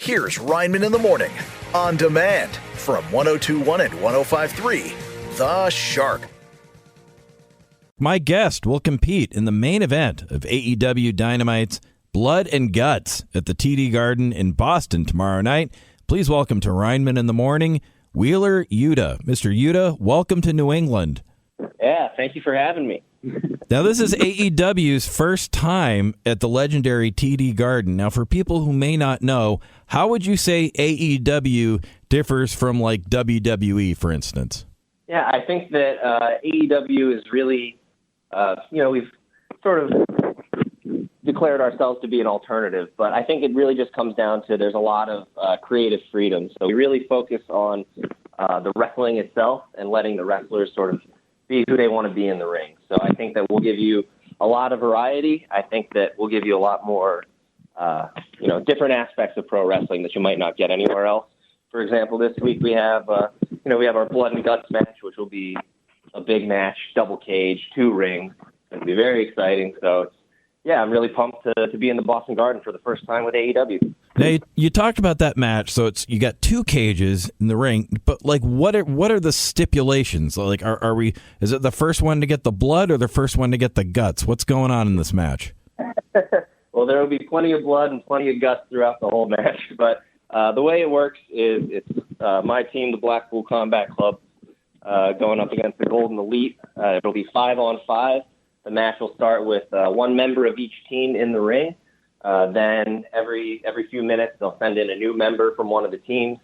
Here's Reinman in the Morning, on demand from 102.1 and 105.3, The Shark. My guest will compete in the main event of AEW Dynamite's Blood and Guts at the TD Garden in Boston tomorrow night. Please welcome to Reinman in the Morning, Wheeler Yuta. Mr. Yuta, welcome to New England. Yeah, thank you for having me. Now, this is AEW's first time at the legendary TD Garden. Now, for people who may not know, how would you say AEW differs from, like, WWE, for instance? Yeah, I think that AEW is really, we've sort of declared ourselves to be an alternative, but I think it really just comes down to there's a lot of creative freedom. So we really focus on the wrestling itself and letting the wrestlers sort of be who they want to be in the ring. So I think that we'll give you a lot of variety. I think that we'll give you a lot more, different aspects of pro wrestling that you might not get anywhere else. For example, this week we have our Blood and Guts match, which will be a big match, double cage, 2 rings. It'll be very exciting. So, yeah, I'm really pumped to be in the Boston Garden for the first time with AEW. Now, you talked about that match, so you got 2 cages in the ring, but like, what are the stipulations? Like, is it the first one to get the blood or the first one to get the guts? What's going on in this match? Well, there will be plenty of blood and plenty of guts throughout the whole match, but the way it works is it's my team, the Blackpool Combat Club, going up against the Golden Elite. It'll be 5-on-5. The match will start with one member of each team in the ring. Then every few minutes, they'll send in a new member from one of the teams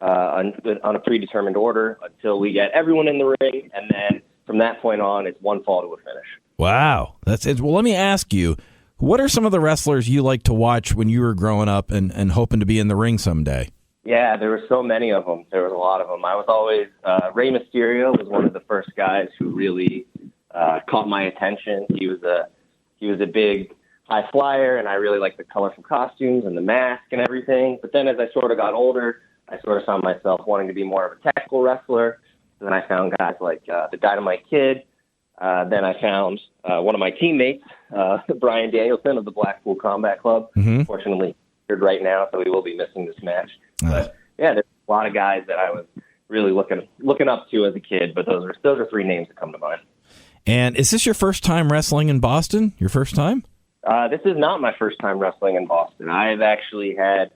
on a predetermined order until we get everyone in the ring. And then from that point on, it's one fall to a finish. Wow. That's it. Well, let me ask you, what are some of the wrestlers you like to watch when you were growing up and hoping to be in the ring someday? Yeah, there were so many of them. There was a lot of them. I was always Rey Mysterio was one of the first guys who really caught my attention. He was a big high flyer, and I really liked the colorful costumes and the mask and everything. But then as I sort of got older, I sort of found myself wanting to be more of a technical wrestler. And then I found guys like the Dynamite Kid. Then I found one of my teammates, Brian Danielson of the Blackpool Combat Club. Mm-hmm. Fortunately, he's right now, so we will be missing this match. But yeah, there's a lot of guys that I was really looking up to as a kid. But those are 3 names that come to mind. And is this your first time wrestling in Boston? Your first time? This is not my first time wrestling in Boston. I've actually had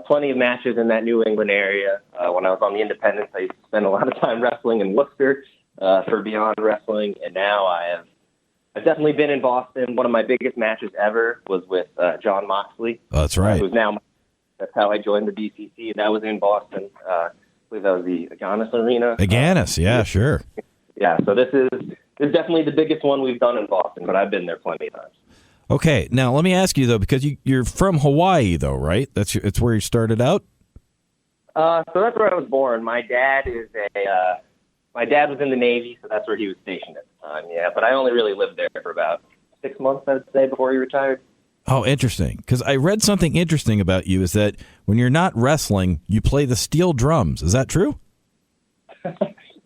plenty of matches in that New England area. When I was on the Independents, I used to spend a lot of time wrestling in Worcester for Beyond Wrestling, and now I've definitely been in Boston. One of my biggest matches ever was with John Moxley. Oh, that's right. That's how I joined the BCC. That was in Boston. I believe that was the Agganis Arena. Agganis, yeah, sure. Yeah, so this is definitely the biggest one we've done in Boston, but I've been there plenty of times. Okay, now let me ask you, though, because you're from Hawaii, though, right? It's where you started out? So that's where I was born. My dad was in the Navy, so that's where he was stationed at the time, yeah. But I only really lived there for about 6 months, I would say, before he retired. Oh, interesting. Because I read something interesting about you is that when you're not wrestling, you play the steel drums. Is that true?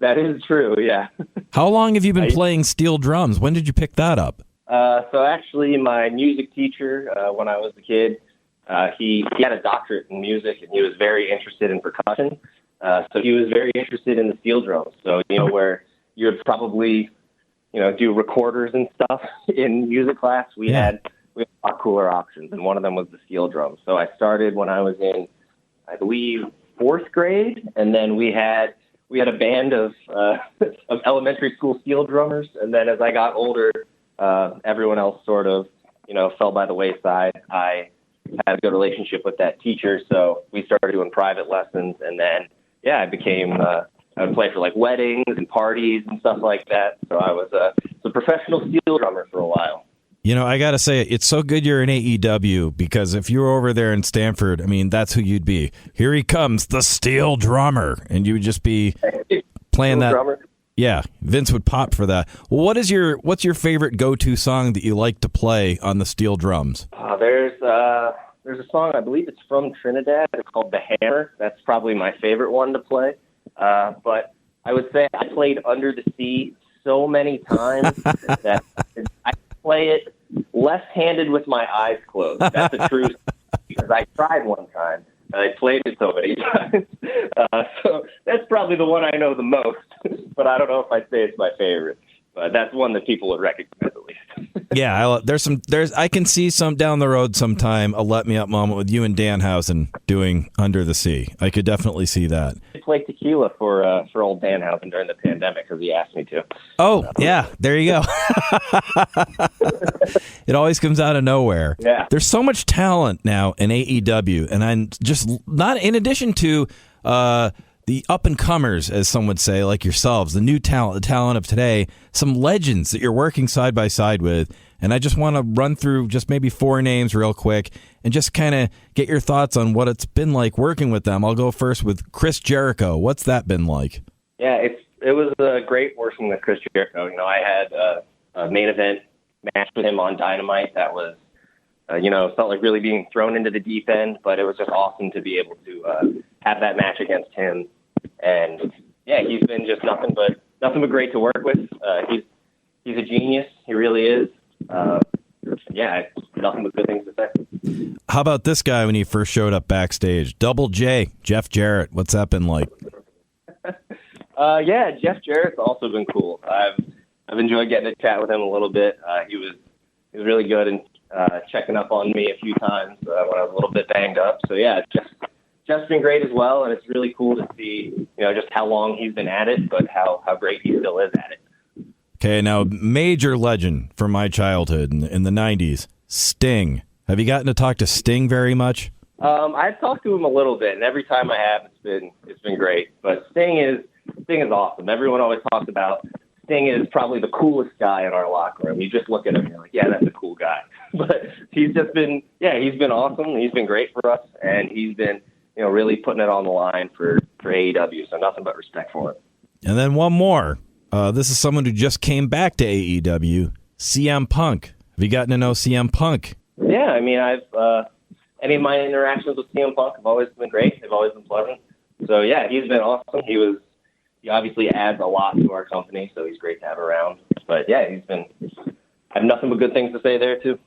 That is true, yeah. How long have you been playing steel drums? When did you pick that up? So actually, my music teacher, when I was a kid, he had a doctorate in music, and he was very interested in percussion. So he was very interested in the steel drums. So, where you would probably, do recorders and stuff in music class, we had a lot cooler options, and one of them was the steel drums. So I started when I was in, I believe, 4th grade, and then we had a band of elementary school steel drummers, and then as I got older, everyone else sort of, fell by the wayside. I had a good relationship with that teacher, so we started doing private lessons, and then, I became, I would play for, like, weddings and parties and stuff like that, so I was a professional steel drummer for a while. I got to say, it's so good you're in AEW, because if you were over there in Stamford, I mean, that's who you'd be. Here he comes, the steel drummer, and you would just be playing that. Drummer. Yeah, Vince would pop for that. Well, what's your favorite go-to song that you like to play on the steel drums? There's a song, I believe it's from Trinidad. It's called The Hammer. That's probably my favorite one to play. But I would say I played Under the Sea so many times that I play it left-handed with my eyes closed. That's the truth. because I tried one time. I played it so many times. So that's probably the one I know the most, but I don't know if I'd say it's my favorite. But that's one that people would recognize at least. Yeah, I can see some down the road sometime, a Let Me Up moment with you and Danhausen doing Under the Sea. I could definitely see that. I played tequila for old Danhausen during the pandemic because he asked me to. Oh, yeah, there you go. It always comes out of nowhere. Yeah. There's so much talent now in AEW, and I'm just not, in addition to the up-and-comers, as some would say, like yourselves, the new talent, the talent of today, some legends that you're working side by side with. And I just want to run through just maybe 4 names real quick and just kind of get your thoughts on what it's been like working with them. I'll go first with Chris Jericho. What's that been like? Yeah, it was great working with Chris Jericho. You know, I had a main event match with him on Dynamite that was, it felt like really being thrown into the deep end, but it was just awesome to be able to have that match against him. And yeah, he's been just nothing but great to work with. He's a genius. He really is. Nothing but good things to say. How about this guy when he first showed up backstage? Double J, Jeff Jarrett. What's that been like? Jeff Jarrett's also been cool. I've enjoyed getting to chat with him a little bit. He was really good and checking up on me a few times when I was a little bit banged up. So yeah, Jeff's been great as well, and it's really cool to see, just how long he's been at it, but how great he still is at it. Okay, now major legend from my childhood in the 90s, Sting. Have you gotten to talk to Sting very much? I've talked to him a little bit, and every time I have, it's been great. But Sting is awesome. Everyone always talks about Sting is probably the coolest guy in our locker room. You just look at him and you're like, yeah, that's a cool guy. But he's been awesome. He's been great for us, and he's been really putting it on the line for AEW. So nothing but respect for him. And then one more. This is someone who just came back to AEW, CM Punk. Have you gotten to know CM Punk? Yeah, I mean, any of my interactions with CM Punk have always been great. They've always been pleasant. So yeah, he's been awesome. He obviously adds a lot to our company, so he's great to have around. But yeah, I have nothing but good things to say there too.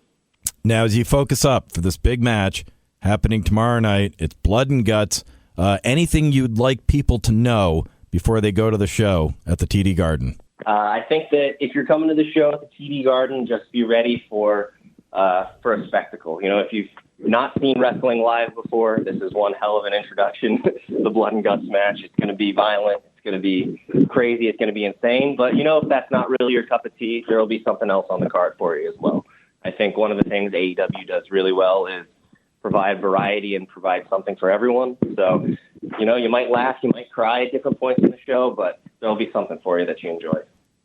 Now, as you focus up for this big match happening tomorrow night, it's blood and guts. Anything you'd like people to know before they go to the show at the TD Garden? I think that if you're coming to the show at the TD Garden, just be ready for a spectacle. If you've not seen wrestling live before, this is one hell of an introduction. The blood and guts match. It's going to be violent. It's going to be crazy. It's going to be insane. But, if that's not really your cup of tea, there will be something else on the card for you as well. I think one of the things AEW does really well is provide variety and provide something for everyone. So, you might laugh, you might cry at different points in the show, but there'll be something for you that you enjoy.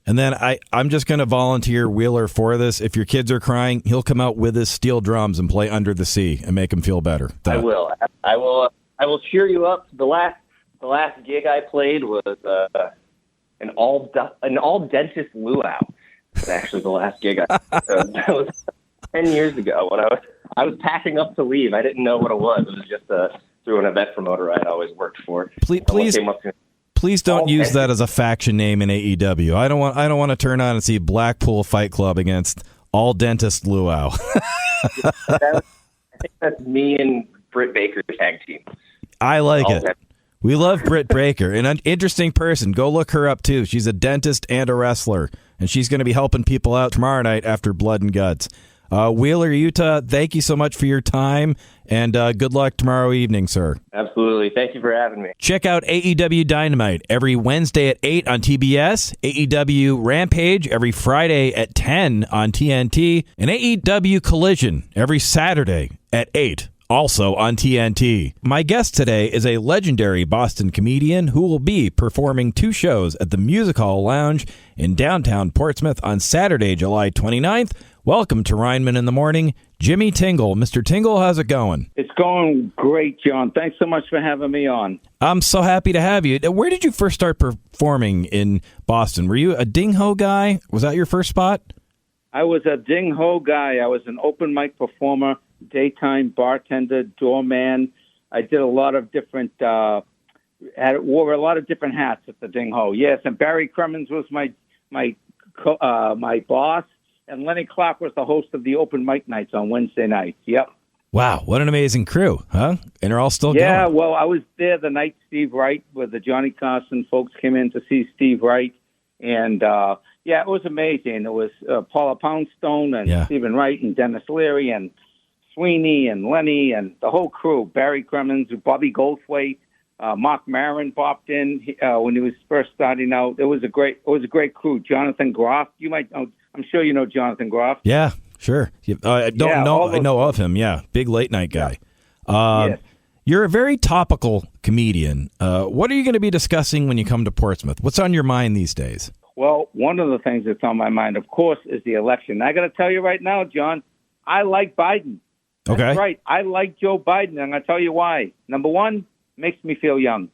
And then I'm just going to volunteer Wheeler for this. If your kids are crying, he'll come out with his steel drums and play Under the Sea and make them feel better. I will. I will cheer you up. The last gig I played was an all dentist luau. That's actually the last gig I that was 10 years ago when I was packing up to leave. I didn't know what it was. It was just through an event promoter I'd always worked for. Please don't use that as a faction name in AEW. I don't want to turn on and see Blackpool Fight Club against All Dentist Luau. I think that's me and Britt Baker's tag team. I like it. We love Britt Baker, an interesting person. Go look her up too. She's a dentist and a wrestler, and she's going to be helping people out tomorrow night after Blood and Guts. Wheeler Yuta, thank you so much for your time, and good luck tomorrow evening, sir. Absolutely. Thank you for having me. Check out AEW Dynamite every Wednesday at 8 on TBS, AEW Rampage every Friday at 10 on TNT, and AEW Collision every Saturday at 8. Also on TNT. My guest today is a legendary Boston comedian who will be performing 2 shows at the Music Hall Lounge in downtown Portsmouth on Saturday, July 29th. Welcome to Reinman in the Morning, Jimmy Tingle. Mr. Tingle, how's it going? It's going great, John. Thanks so much for having me on. I'm so happy to have you. Where did you first start performing in Boston? Were you a Ding Ho guy? Was that your first spot? I was a Ding Ho guy. I was an open mic performer, daytime bartender, doorman. I did a lot of different, wore a lot of different hats at the Ding Ho. Yes, and Barry Cremens was my boss, and Lenny Clark was the host of the open mic nights on Wednesday nights. Yep. Wow, what an amazing crew, huh? And they're all still going. Yeah, well, I was there the night Steve Wright, where the Johnny Carson folks came in to see Steve Wright. And, it was amazing. It was Paula Poundstone and Stephen Wright and Dennis Leary and Sweeney and Lenny and the whole crew, Barry Cremens, Bobby Goldthwait, Mark Maron popped in when he was first starting out. It was a great crew. Jonathan Groff, you might know, I'm sure you know Jonathan Groff. Yeah, sure. I know of him. Yeah, big late night guy. Yes. You're a very topical comedian. What are you going to be discussing when you come to Portsmouth? What's on your mind these days? Well, one of the things that's on my mind, of course, is the election. I got to tell you right now, John, I like Biden. That's okay. Right. I like Joe Biden, and I'm going to tell you why. Number one, makes me feel young.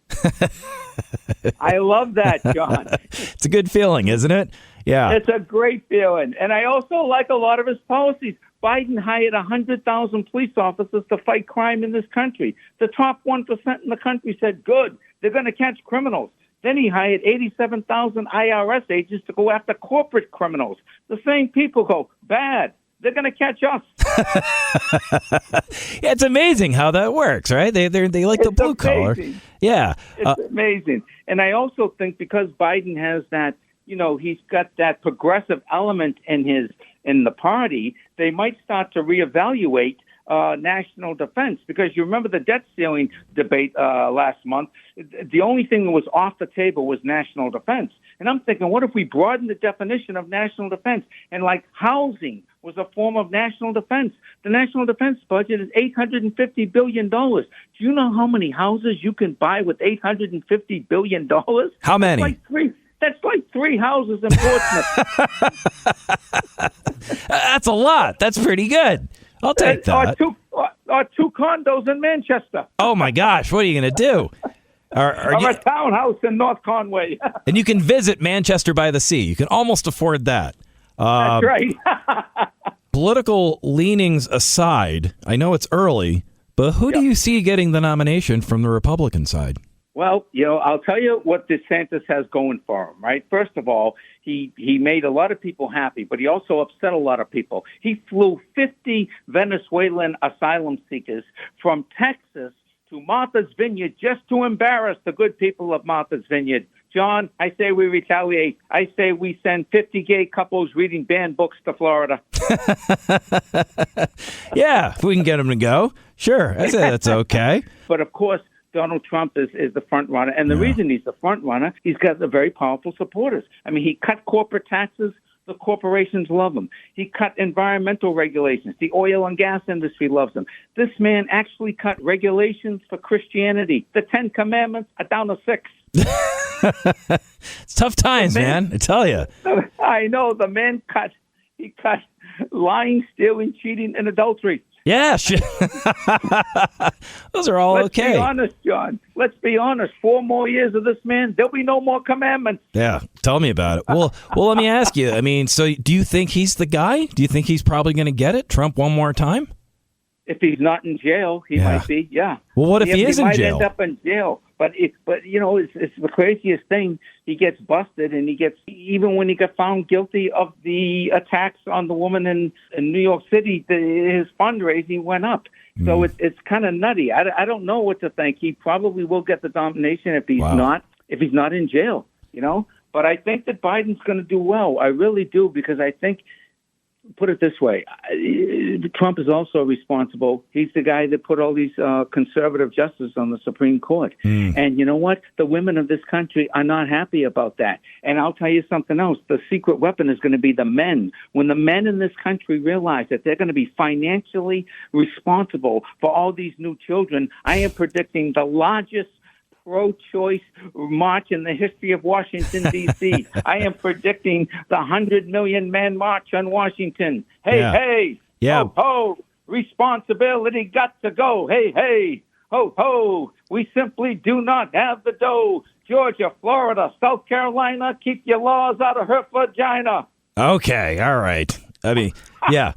I love that, John. It's a good feeling, isn't it? Yeah. It's a great feeling. And I also like a lot of his policies. Biden hired 100,000 police officers to fight crime in this country. The top 1% in the country said, good, they're going to catch criminals. Then he hired 87,000 IRS agents to go after corporate criminals. The same people go, bad. They're going to catch us. It's amazing how that works, right? They like the blue collar. Yeah. It's amazing. And I also think because Biden has that, he's got that progressive element in the party, they might start to reevaluate national defense, because you remember the debt ceiling debate last month. The only thing that was off the table was national defense. And I'm thinking, what if we broaden the definition of national defense? And like housing was a form of national defense. The national defense budget is $850 billion. Do you know how many houses you can buy with $850 billion? How many? That's like three houses in Portsmouth. That's a lot. That's pretty good. I'll take that. Or two condos in Manchester. Oh, my gosh. What are you going to do? Or a townhouse in North Conway. And you can visit Manchester by the Sea. You can almost afford that. That's right. Political leanings aside, I know it's early, but who do you see getting the nomination from the Republican side? Well, I'll tell you what DeSantis has going for him, right? First of all, he made a lot of people happy, but he also upset a lot of people. He flew 50 Venezuelan asylum seekers from Texas to Martha's Vineyard just to embarrass the good people of Martha's Vineyard. John, I say we retaliate. I say we send 50 gay couples reading banned books to Florida. Yeah, if we can get them to go. Sure, I say that's okay. But of course, Donald Trump is the front runner. And the reason he's the front runner, he's got the very powerful supporters. I mean, he cut corporate taxes. The corporations love him. He cut environmental regulations. The oil and gas industry loves him. This man actually cut regulations for Christianity. The 10 Commandments are down to 6. It's tough times, man. I tell you. I know. The man cut lying, stealing, cheating, and adultery. Yeah, those are all okay. Let's be honest, John. Let's be honest. 4 more years of this man, there'll be no more commandments. Yeah, tell me about it. Well, let me ask you. I mean, so do you think he's the guy? Do you think he's probably going to get it, Trump, one more time? If he's not in jail, he might be. Yeah. Well, what if he is in jail? He might end up in jail. But it's the craziest thing. He gets busted, and even when he got found guilty of the attacks on the woman in New York City, his fundraising went up. So it's kind of nutty. I don't know what to think. He probably will get the nomination if he's not in jail. But I think that Biden's going to do well. I really do, because I think. Put it this way, Trump is also responsible. He's the guy that put all these conservative justices on the Supreme Court. And you know what? The women of this country are not happy about that. And I'll tell you something else. The secret weapon is going to be the men. When the men in this country realize that they're going to be financially responsible for all these new children, I am predicting the largest pro-choice march in the history of Washington, D.C. I am predicting the 100 million man march on Washington. Hey, ho, ho, responsibility got to go. Hey, ho, ho, we simply do not have the dough. Georgia, Florida, South Carolina, keep your laws out of her vagina. Okay, all right. I mean, yeah,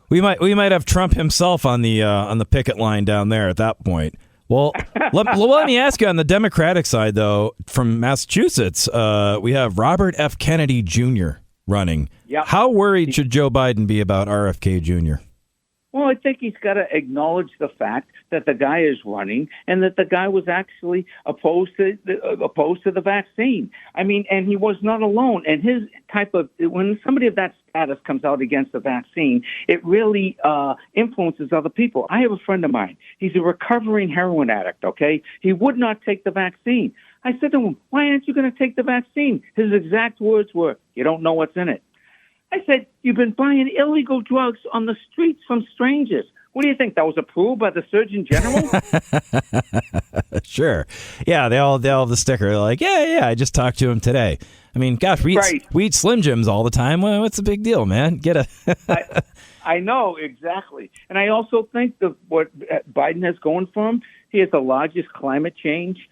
we might have Trump himself on the picket line down there at that point. Well, let me ask you on the Democratic side, though, from Massachusetts, we have Robert F. Kennedy Jr. running. Yep. How worried should Joe Biden be about RFK Jr.? Well, I think he's got to acknowledge the fact that the guy is running and that the guy was actually opposed to the vaccine. I mean, and he was not alone. And his type of, when somebody of that status comes out against the vaccine, it really influences other people. I have a friend of mine. He's a recovering heroin addict, okay? He would not take the vaccine. I said to him, why aren't you going to take the vaccine? His exact words were, you don't know what's in it. I said, you've been buying illegal drugs on the streets from strangers. What do you think? That was approved by the Surgeon General? Sure. Yeah, they all have the sticker. They're like, yeah, I just talked to him today. I mean, gosh, we eat Slim Jims all the time. Well, what's the big deal, man? Get a... I know, exactly. And I also think that what Biden has going for him, he has the largest climate change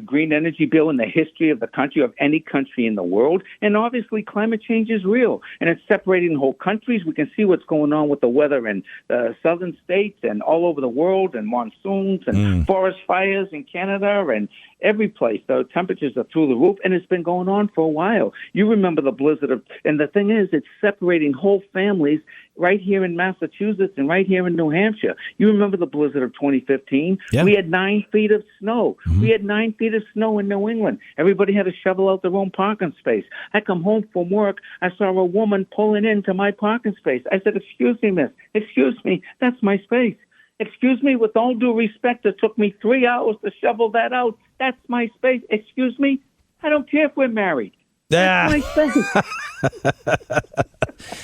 green energy bill in the history of the country, of any country in the world. And obviously climate change is real, and it's separating whole countries. We can see what's going on with the weather in the southern states and all over the world, and monsoons and forest fires in Canada and every place. The temperatures are through the roof, and it's been going on for a while. You remember the blizzard and the thing is, it's separating whole families right here in Massachusetts and right here in New Hampshire. You remember the blizzard of 2015? Yeah. We had 9 feet of snow. We had 9 feet of snow in New England. Everybody had to shovel out their own parking space. I come home from work. I saw a woman pulling into my parking space. I said, excuse me, miss. Excuse me. That's my space. Excuse me, with all due respect, it took me 3 hours to shovel that out. That's my space. Excuse me? I don't care if we're married. That's my space.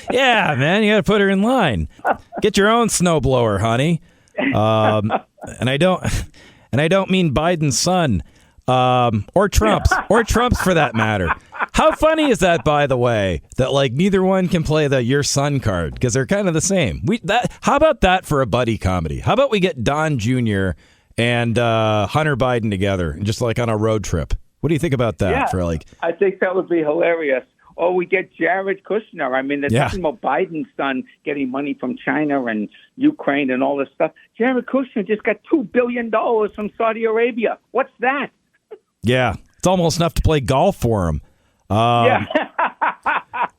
Yeah, man, you got to put her in line. Get your own snowblower, honey. And I don't mean Biden's son, or Trump's for that matter. How funny is that, by the way, that like neither one can play the your son card because they're kind of the same. How about that for a buddy comedy? How about we get Don Jr. and Hunter Biden together, just like on a road trip? What do you think about that? Yeah, for like, I think that would be hilarious. Or we get Jared Kushner. I mean, they're talking about Biden's son getting money from China and Ukraine and all this stuff. Jared Kushner just got $2 billion from Saudi Arabia. What's that? Yeah, it's almost enough to play golf for him. Yeah.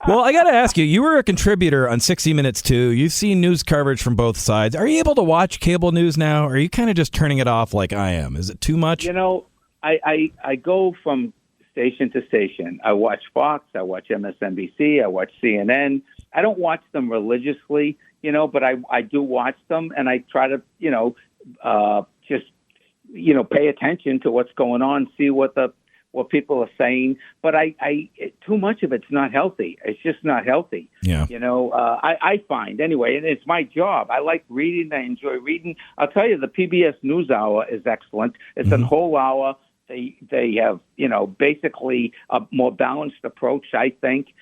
Well, I got to ask you, you were a contributor on 60 Minutes too. You've seen news coverage from both sides. Are you able to watch cable news now? Or are you kind of just turning it off like I am? Is it too much? You know, I go from station to station. I watch Fox, I watch MSNBC, I watch CNN. I don't watch them religiously, but I do watch them, and I try to, just, pay attention to what's going on, see what people are saying. But too much of it's not healthy. It's just not healthy. Yeah. I find anyway, and it's my job. I like reading. I enjoy reading. I'll tell you, the PBS NewsHour is excellent. It's a whole hour. They have, basically a more balanced approach, I think,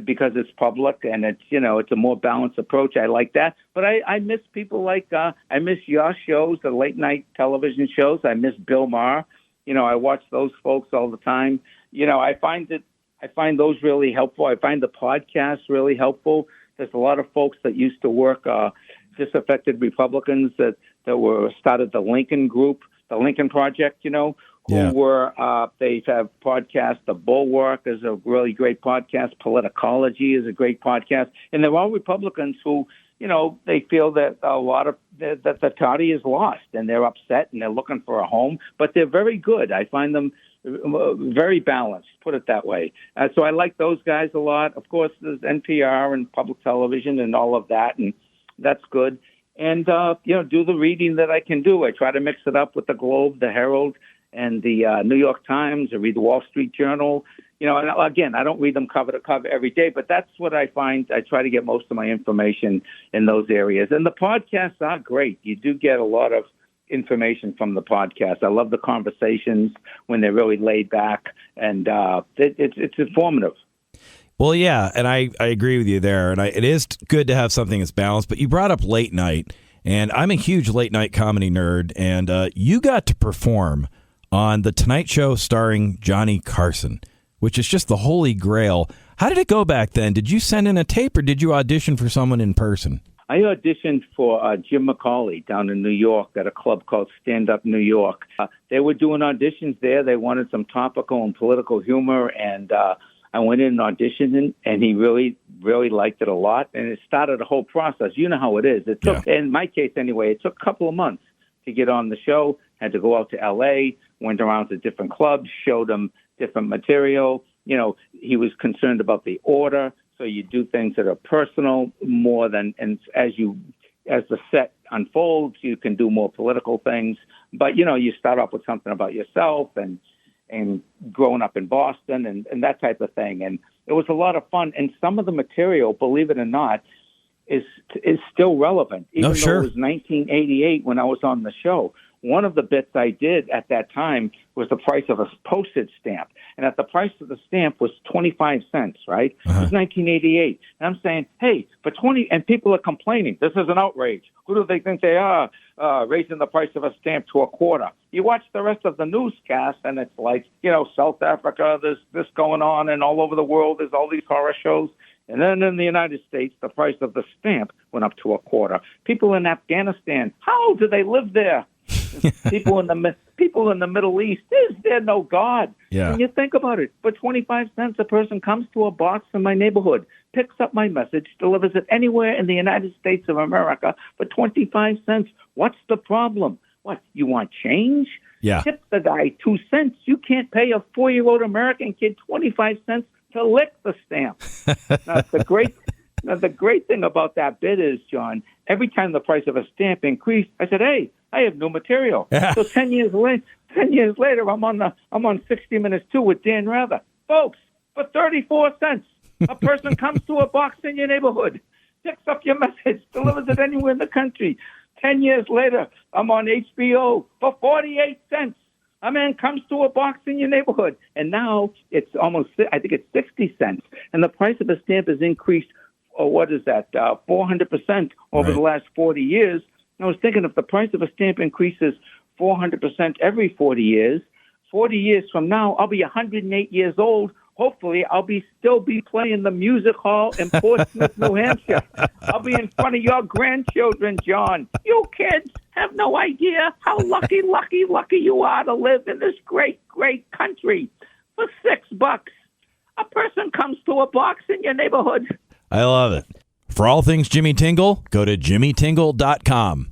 because it's public and it's a more balanced approach. I like that. But I miss people like, I miss your shows, the late night television shows. I miss Bill Maher. I watch those folks all the time. I find those really helpful. I find the podcast really helpful. There's a lot of folks that used to work, disaffected Republicans that started the Lincoln Group, the Lincoln Project, they have podcasts. The Bulwark is a really great podcast. Politicology is a great podcast. And they're all Republicans who, they feel that that the party is lost and they're upset and they're looking for a home, but they're very good. I find them very balanced, put it that way. So I like those guys a lot. Of course, there's NPR and public television and all of that, and that's good. And, do the reading that I can do. I try to mix it up with the Globe, the Herald, and the New York Times. I read the Wall Street Journal. And again, I don't read them cover to cover every day, but that's what I find. I try to get most of my information in those areas. And the podcasts are great. You do get a lot of information from the podcast. I love the conversations when they're really laid back, and it's informative. Well, yeah, and I agree with you there. And it is good to have something that's balanced. But you brought up late night, and I'm a huge late night comedy nerd, and you got to perform on The Tonight Show starring Johnny Carson, which is just the holy grail. How did it go back then? Did you send in a tape, or did you audition for someone in person? I auditioned for Jim McCauley down in New York at a club called Stand Up New York. They were doing auditions there. They wanted some topical and political humor, and I went in and auditioned, and he really, really liked it a lot. And it started a whole process. You know how it is. It took, in my case anyway, it took a couple of months to get on the show. Had to go out to L.A., went around to different clubs, showed him different material. You know, he was concerned about the order. So you do things that are personal more than, and as the set unfolds, you can do more political things. But, you know, you start off with something about yourself and growing up in Boston and that type of thing. And it was a lot of fun. And some of the material, believe it or not, is still relevant, even though it was 1988 when I was on the show. One of the bits I did at that time was the price of a postage stamp. And at the price of the stamp was 25 cents, right? It was 1988. And I'm saying, hey, for 20, and people are complaining. This is an outrage. Who do they think they are, raising the price of a stamp to a quarter? You watch the rest of the newscast, and it's like, you know, South Africa, there's this going on, and all over the world, there's all these horror shows. And then in the United States, the price of the stamp went up to a quarter. People in Afghanistan, how do they live there? people in the Middle East, is there no God? Yeah. When you think about it, for 25 cents, a person comes to a box in my neighborhood, picks up my message, delivers it anywhere in the United States of America for 25 cents. What's the problem? What, you want change? Yeah. Tip the guy 2 cents. You can't pay a 4-year-old American kid 25 cents to lick the stamp. Now, the great thing about that bit is, John, every time the price of a stamp increased, I said, hey, I have new material. So 10 years later, I'm on 60 Minutes 2 with Dan Rather. Folks, for 34 cents, a person comes to a box in your neighborhood, picks up your message, delivers it anywhere in the country. 10 years later, I'm on HBO for 48 cents. A man comes to a box in your neighborhood. And now it's almost, I think it's 60 cents. And the price of a stamp has increased, 400% over the last 40 years. I was thinking if the price of a stamp increases 400% every 40 years, 40 years from now, I'll be 108 years old. Hopefully, I'll still be playing the music hall in Portsmouth, New Hampshire. I'll be in front of your grandchildren, John. You kids have no idea how lucky you are to live in this great, great country. For $6, a person comes to a box in your neighborhood. I love it. For all things Jimmy Tingle, go to jimmytingle.com.